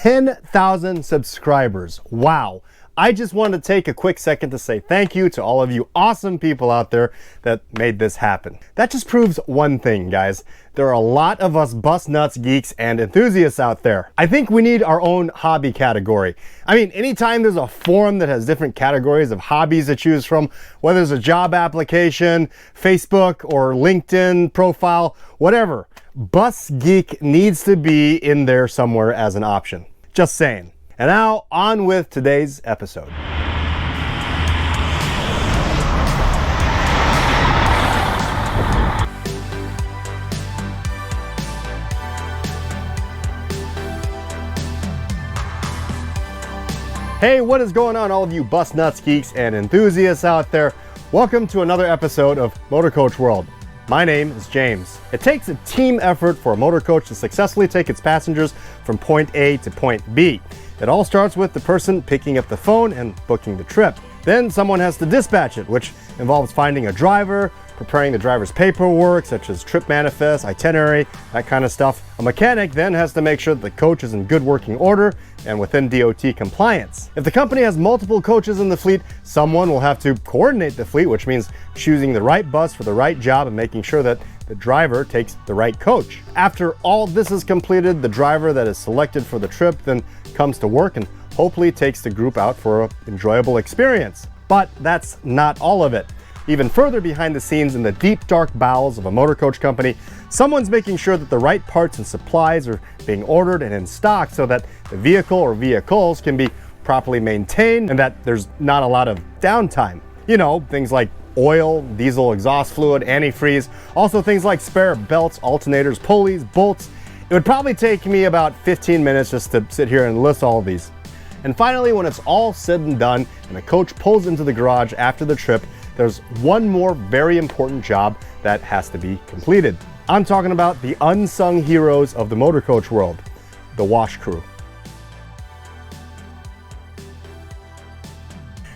10,000 subscribers. Wow. I just wanted to take a quick second to say thank you to all of you awesome people out there that made this happen. That just proves one thing, guys. There are a lot of us bus nuts, geeks, and enthusiasts out there. I think we need our own hobby category. I mean, anytime there's a forum that has different categories of hobbies to choose from, whether it's a job application, Facebook or LinkedIn profile, whatever, Bus Geek needs to be in there somewhere as an option. Just saying. And now, on with today's episode. Hey, what is going on, all of you bus nuts, geeks, and enthusiasts out there? Welcome to another episode of Motor Coach World. My name is James. It takes a team effort for a motor coach to successfully take its passengers from point A to point B. It all starts with the person picking up the phone and booking the trip. Then someone has to dispatch it, which involves finding a driver, preparing the driver's paperwork, such as trip manifest, itinerary, that kind of stuff. A mechanic then has to make sure that the coach is in good working order and within DOT compliance. If the company has multiple coaches in the fleet, someone will have to coordinate the fleet, which means choosing the right bus for the right job and making sure that the driver takes the right coach. After all this is completed, the driver that is selected for the trip then comes to work and hopefully takes the group out for an enjoyable experience. But that's not all of it. Even further behind the scenes in the deep, dark bowels of a motor coach company, someone's making sure that the right parts and supplies are being ordered and in stock so that the vehicle or vehicles can be properly maintained and that there's not a lot of downtime. You know, things like oil, diesel exhaust fluid, antifreeze, also things like spare belts, alternators, pulleys, bolts. It would probably take me about 15 minutes just to sit here and list all of these. And finally, when it's all said and done and the coach pulls into the garage after the trip, there's one more very important job that has to be completed. I'm talking about the unsung heroes of the motor coach world, the wash crew.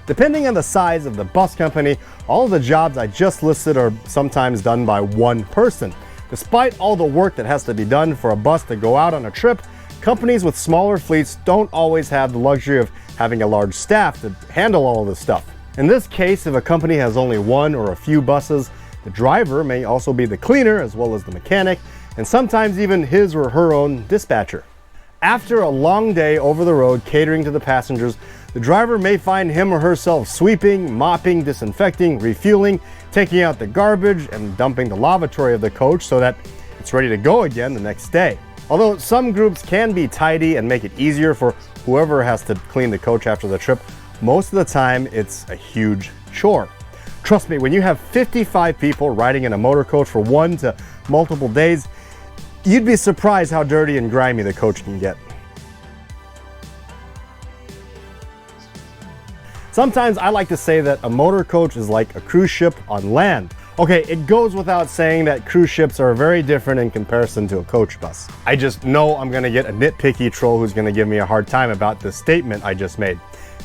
Depending on the size of the bus company, all of the jobs I just listed are sometimes done by one person. Despite all the work that has to be done for a bus to go out on a trip, companies with smaller fleets don't always have the luxury of having a large staff to handle all of this stuff. In this case, if a company has only one or a few buses, the driver may also be the cleaner as well as the mechanic, and sometimes even his or her own dispatcher. After a long day over the road catering to the passengers, the driver may find him or herself sweeping, mopping, disinfecting, refueling, taking out the garbage, and dumping the lavatory of the coach so that it's ready to go again the next day. Although some groups can be tidy and make it easier for whoever has to clean the coach after the trip, most of the time it's a huge chore. Trust me, when you have 55 people riding in a motor coach for 1 to multiple days, you'd be surprised how dirty and grimy the coach can get. Sometimes I like to say that a motor coach is like a cruise ship on land. Okay, it goes without saying that cruise ships are very different in comparison to a coach bus. I just know I'm gonna get a nitpicky troll who's gonna give me a hard time about this statement I just made.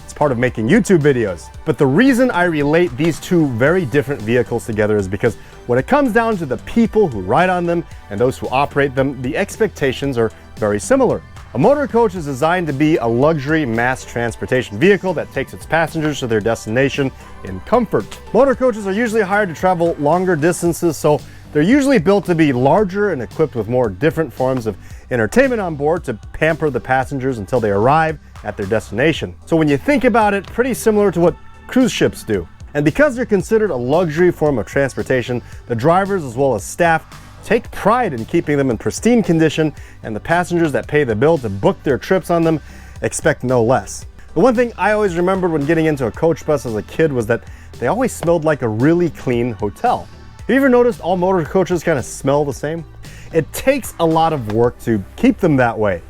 It's part of making YouTube videos. But the reason I relate these two very different vehicles together is because when it comes down to the people who ride on them and those who operate them, the expectations are very similar. A motor coach is designed to be a luxury mass transportation vehicle that takes its passengers to their destination in comfort. Motor coaches are usually hired to travel longer distances, so they're usually built to be larger and equipped with more different forms of entertainment on board to pamper the passengers until they arrive at their destination. So when you think about it, pretty similar to what cruise ships do. And because they're considered a luxury form of transportation, the drivers as well as staff take pride in keeping them in pristine condition, and the passengers that pay the bill to book their trips on them expect no less. The one thing I always remembered when getting into a coach bus as a kid was that they always smelled like a really clean hotel. Have you ever noticed all motor coaches kind of smell the same? It takes a lot of work to keep them that way.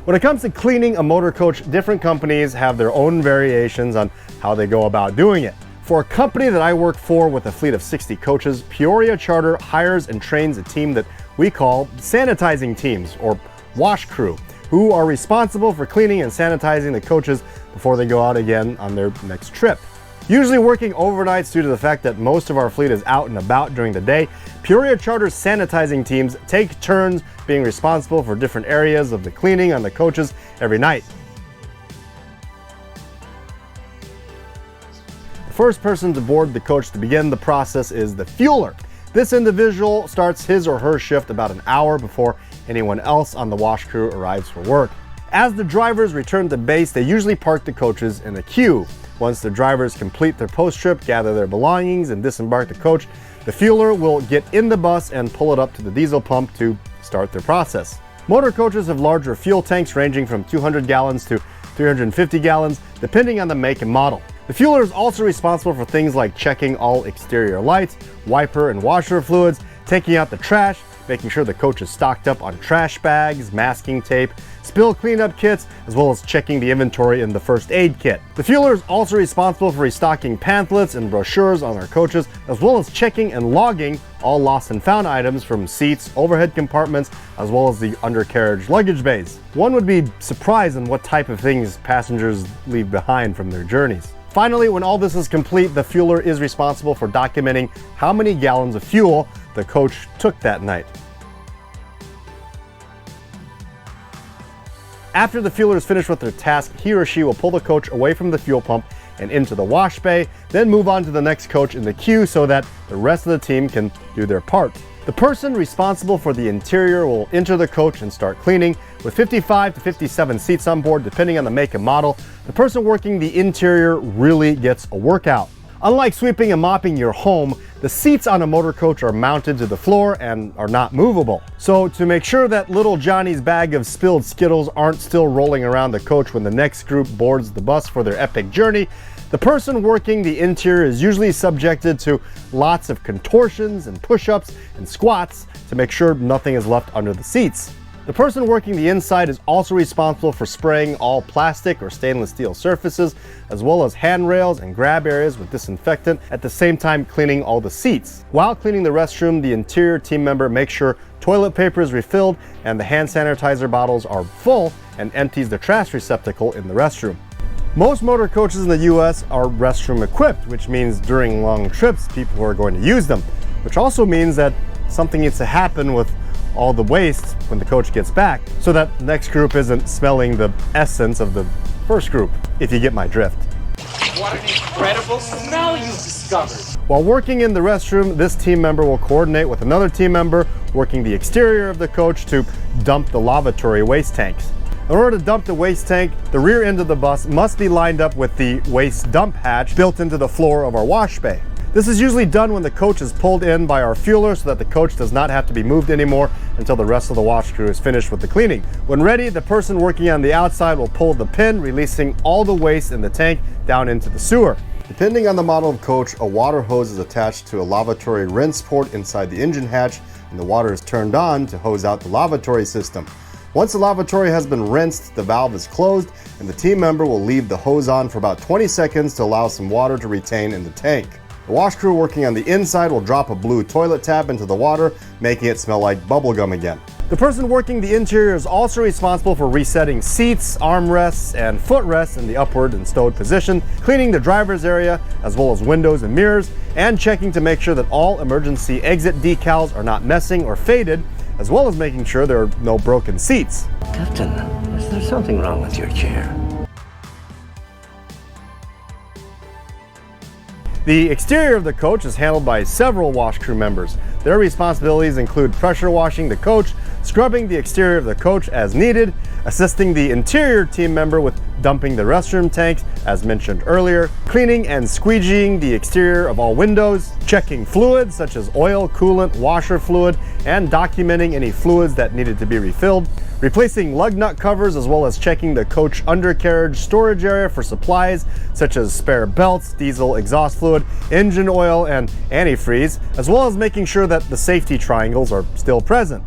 When it comes to cleaning a motor coach, different companies have their own variations on how they go about doing it. For a company that I work for with a fleet of 60 coaches, Peoria Charter hires and trains a team that we call sanitizing teams, or wash crew, who are responsible for cleaning and sanitizing the coaches before they go out again on their next trip. Usually working overnights due to the fact that most of our fleet is out and about during the day, Peoria Charter's sanitizing teams take turns being responsible for different areas of the cleaning on the coaches every night. The first person to board the coach to begin the process is the fueler. This individual starts his or her shift about an hour before anyone else on the wash crew arrives for work. As the drivers return to base, they usually park the coaches in a queue. Once the drivers complete their post-trip, gather their belongings, and disembark the coach, the fueler will get in the bus and pull it up to the diesel pump to start their process. Motor coaches have larger fuel tanks ranging from 200 gallons to 350 gallons, depending on the make and model. The fueler is also responsible for things like checking all exterior lights, wiper and washer fluids, taking out the trash, making sure the coach is stocked up on trash bags, masking tape, spill cleanup kits, as well as checking the inventory in the first aid kit. The fueler is also responsible for restocking pamphlets and brochures on our coaches, as well as checking and logging all lost and found items from seats, overhead compartments, as well as the undercarriage luggage bays. One would be surprised in what type of things passengers leave behind from their journeys. Finally, when all this is complete, the fueler is responsible for documenting how many gallons of fuel the coach took that night. After the fueler is finished with their task, he or she will pull the coach away from the fuel pump and into the wash bay, then move on to the next coach in the queue so that the rest of the team can do their part. The person responsible for the interior will enter the coach and start cleaning. With 55 to 57 seats on board, depending on the make and model, the person working the interior really gets a workout. Unlike sweeping and mopping your home, the seats on a motor coach are mounted to the floor and are not movable. So to make sure that little Johnny's bag of spilled Skittles aren't still rolling around the coach when the next group boards the bus for their epic journey, the person working the interior is usually subjected to lots of contortions and push-ups and squats to make sure nothing is left under the seats. The person working the inside is also responsible for spraying all plastic or stainless steel surfaces, as well as handrails and grab areas with disinfectant, at the same time cleaning all the seats. While cleaning the restroom, the interior team member makes sure toilet paper is refilled and the hand sanitizer bottles are full and empties the trash receptacle in the restroom. Most motor coaches in the US are restroom equipped, which means during long trips, people are going to use them, which also means that something needs to happen with all the waste when the coach gets back so that the next group isn't smelling the essence of the first group, if you get my drift. What an incredible smell you've discovered! While working in the restroom, this team member will coordinate with another team member working the exterior of the coach to dump the lavatory waste tanks. In order to dump the waste tank, the rear end of the bus must be lined up with the waste dump hatch built into the floor of our wash bay. This is usually done when the coach is pulled in by our fueler so that the coach does not have to be moved anymore until the rest of the wash crew is finished with the cleaning. When ready, the person working on the outside will pull the pin, releasing all the waste in the tank down into the sewer. Depending on the model of coach, a water hose is attached to a lavatory rinse port inside the engine hatch, and the water is turned on to hose out the lavatory system. Once the lavatory has been rinsed, the valve is closed, and the team member will leave the hose on for about 20 seconds to allow some water to retain in the tank. The wash crew working on the inside will drop a blue toilet tap into the water, making it smell like bubblegum again. The person working the interior is also responsible for resetting seats, armrests, and footrests in the upward and stowed position, cleaning the driver's area, as well as windows and mirrors, and checking to make sure that all emergency exit decals are not messing or faded, as well as making sure there are no broken seats. Captain, is there something wrong with your chair? The exterior of the coach is handled by several wash crew members. Their responsibilities include pressure washing the coach, scrubbing the exterior of the coach as needed, assisting the interior team member with dumping the restroom tanks, as mentioned earlier, cleaning and squeegeeing the exterior of all windows, checking fluids such as oil, coolant, washer fluid, and documenting any fluids that needed to be refilled, replacing lug nut covers, as well as checking the coach undercarriage storage area for supplies such as spare belts, diesel exhaust fluid, engine oil, and antifreeze, as well as making sure that the safety triangles are still present.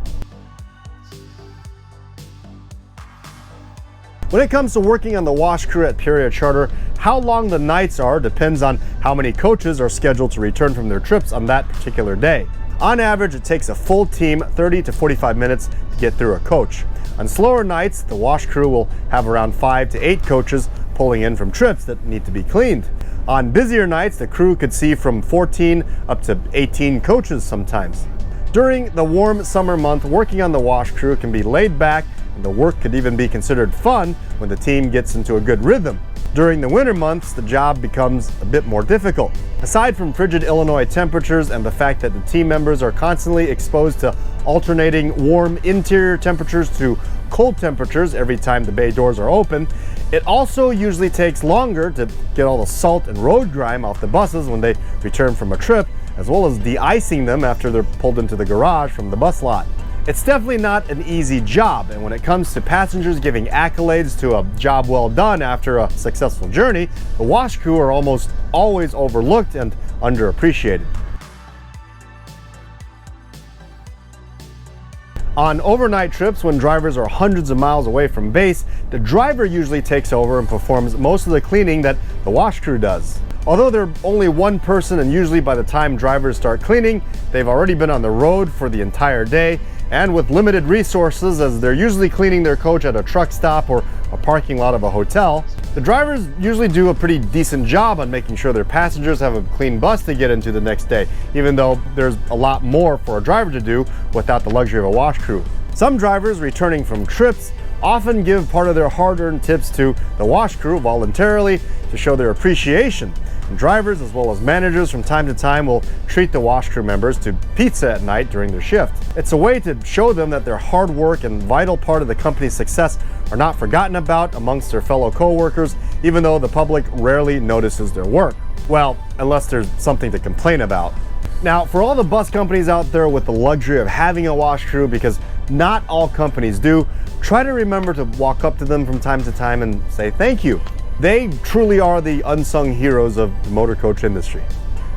When it comes to working on the wash crew at Peoria Charter, how long the nights are depends on how many coaches are scheduled to return from their trips on that particular day. On average, it takes a full team 30 to 45 minutes to get through a coach. On slower nights, the wash crew will have around 5 to 8 coaches pulling in from trips that need to be cleaned. On busier nights, the crew could see from 14 up to 18 coaches sometimes. During the warm summer month, working on the wash crew can be laid back, and the work could even be considered fun when the team gets into a good rhythm. During the winter months, the job becomes a bit more difficult. Aside from frigid Illinois temperatures and the fact that the team members are constantly exposed to alternating warm interior temperatures to cold temperatures every time the bay doors are open, it also usually takes longer to get all the salt and road grime off the buses when they return from a trip, as well as de-icing them after they're pulled into the garage from the bus lot. It's definitely not an easy job, and when it comes to passengers giving accolades to a job well done after a successful journey, the wash crew are almost always overlooked and underappreciated. On overnight trips, when drivers are hundreds of miles away from base, the driver usually takes over and performs most of the cleaning that the wash crew does. Although they're only one person, and usually by the time drivers start cleaning, they've already been on the road for the entire day, and with limited resources, as they're usually cleaning their coach at a truck stop or a parking lot of a hotel, the drivers usually do a pretty decent job on making sure their passengers have a clean bus to get into the next day, even though there's a lot more for a driver to do without the luxury of a wash crew. Some drivers returning from trips often give part of their hard-earned tips to the wash crew voluntarily to show their appreciation. And drivers, as well as managers, from time to time will treat the wash crew members to pizza at night during their shift. It's a way to show them that their hard work and vital part of the company's success are not forgotten about amongst their fellow co-workers, even though the public rarely notices their work. Well, unless there's something to complain about. Now, for all the bus companies out there with the luxury of having a wash crew, because not all companies do, try to remember to walk up to them from time to time and say thank you. They truly are the unsung heroes of the motor coach industry.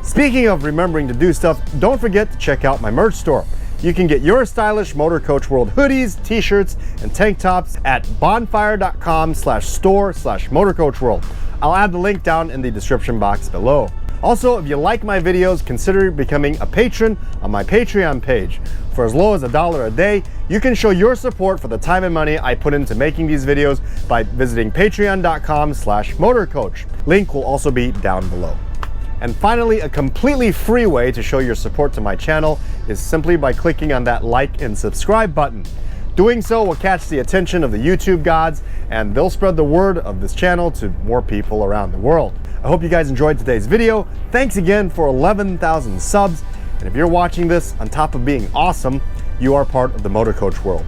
Speaking of remembering to do stuff, don't forget to check out my merch store. You can get your stylish Motor Coach World hoodies, t-shirts, and tank tops at bonfire.com/store/motorcoachworld. I'll add the link down in the description box below. Also, if you like my videos, consider becoming a patron on my Patreon page. For as low as $1 a day, you can show your support for the time and money I put into making these videos by visiting patreon.com/motorcoach. Link will also be down below. And finally, a completely free way to show your support to my channel is simply by clicking on that like and subscribe button. Doing so will catch the attention of the YouTube gods, and they'll spread the word of this channel to more people around the world. I hope you guys enjoyed today's video. Thanks again for 11,000 subs. And if you're watching this on top of being awesome, you are part of the motor coach world.